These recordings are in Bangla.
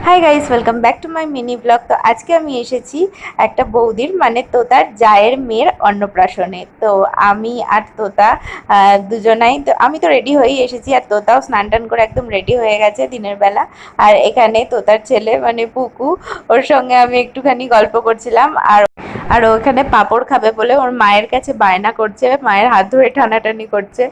Hi guys, welcome back to my mini blog. তো আজকে আমি এসেছি একটা বৌদির মানে তোতার জায়ের মেয়ের অন্নপ্রাশনে। তো আমি আর তোতা দুজনাই তো আমি তো রেডি হয়েই এসেছি, আর তোতাও স্নান টান করে একদম রেডি হয়ে গেছে দিনের বেলা। আর এখানে তোতার ছেলে মানে পুকু, ওর সঙ্গে আমি একটুখানি গল্প করছিলাম। আর ওখানে পাঁপড় খাবে বলে ওর মায়ের কাছে বায়না করছে, মায়ের হাত ধরে টানাটানি করছে।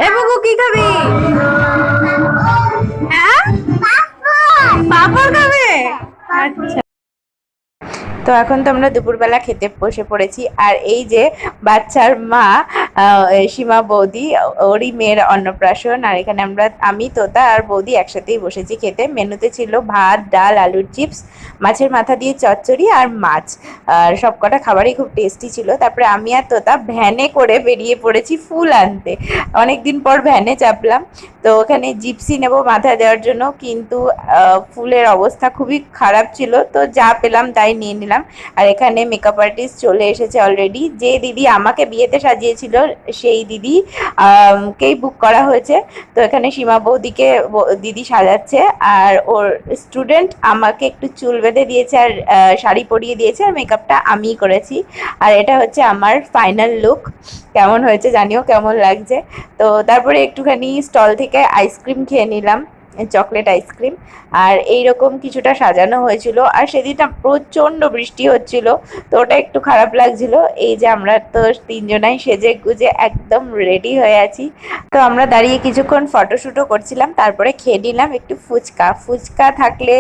এ বুকু, কি খাবি? হ্যাঁ, পাপড় খাবে। আচ্ছা, তো এখন তো আমরা দুপুরবেলা খেতে বসে পড়েছি। আর এই যে বাচ্চার মা সীমা বৌদি, ওরই মেয়ের অন্নপ্রাশন। আর এখানে আমি তোতা আর বৌদি একসাথেই বসেছি খেতে। মেনুতে ছিল ভাত, ডাল, আলুর চিপস, মাছের মাথা দিয়ে চচ্চড়ি আর মাছ। আর সব কটা খাবারই খুব টেস্টি ছিল। তারপরে আমি আর তোতা ভ্যানে করে বেরিয়ে পড়েছি ফুল আনতে। অনেকদিন পর ভ্যানে চাপলাম। তো ওখানে জিপসি নেব মাথায় দেওয়ার জন্য, কিন্তু ফুলের অবস্থা খুবই খারাপ ছিল, তো যা পেলাম তাই নিয়ে নিলাম। আর এখানে মেকআপ আর্টিস্ট চলে এসেছে অলরেডি। যে দিদি আমাকে বিয়েতে সাজিয়েছিল সেই দিদি কেই বুক করা হয়েছে। তো এখানে সীমা বৌদিকে দিদি সাজাচ্ছে, আর ওর স্টুডেন্ট আমাকে একটু চুল বেঁধে দিয়েছে আর শাড়ি পরিয়ে দিয়েছে, আর মেকআপটা আমিই করেছি। আর এটা হচ্ছে আমার ফাইনাল লুক। কেমন হয়েছে জানিও, কেমন লাগছে। তো তারপরে একটুখানি স্টল থেকে আইসক্রিম খেয়ে নিলাম, চকলেট আইসক্রিম। আর এইরকম কিছুটা সাজানো হয়েছিল। আর সেদিনটা প্রচণ্ড বৃষ্টি হচ্ছিল, তো ওটা একটু খারাপ লাগছিল। এই যে আমরা তো তিনজনাই সেজে গুজে একদম রেডি হয়ে আছি। তো আমরা দাঁড়িয়ে কিছুক্ষণ ফটোশ্যুটও করছিলাম, তারপরে খেয়ে নিলাম একটু ফুচকা। ফুচকা থাকলে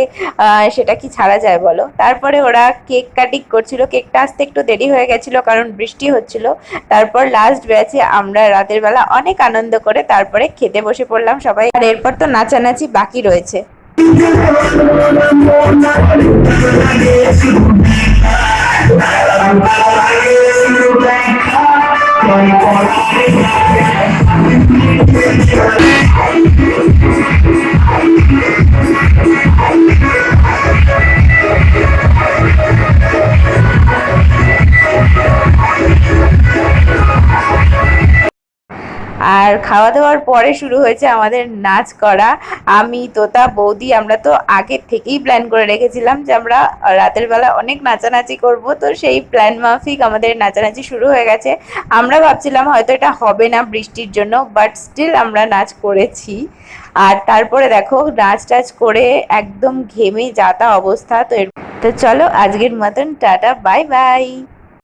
সেটা কি ছাড়া যায় বলো। তারপরে ওরা কেক কাটিং করছিল, কেকটা আসতে একটু দেরি হয়ে গেছিলো কারণ বৃষ্টি হচ্ছিল। তারপর লাস্ট ব্যাচে আমরা রাতের বেলা অনেক আনন্দ করে তারপরে খেতে বসে পড়লাম সবাই। আর এরপর তো নাচানাচি বাকি রয়েছে। আর খাওয়া দাওয়ার পরে শুরু হয়েছে আমাদের নাচ করা। আমি তোতা বৌদি আমরা তো আগে থেকেই প্ল্যান করে রেখেছিলাম যে আমরা রাতের বেলা অনেক নাচানাচি করব। তো সেই প্ল্যান মাফিক আমাদের নাচানাচি শুরু হয়ে গেছে। আমরা ভাবছিলাম হয়তো এটা হবে না বৃষ্টির জন্য, বাট স্টিল আমরা নাচ করেছি। আর তারপরে দেখো নাচ টাচ করে একদম ঘেমে যাতা অবস্থা। তো চলো আজকের মতন টাটা, বাই বাই।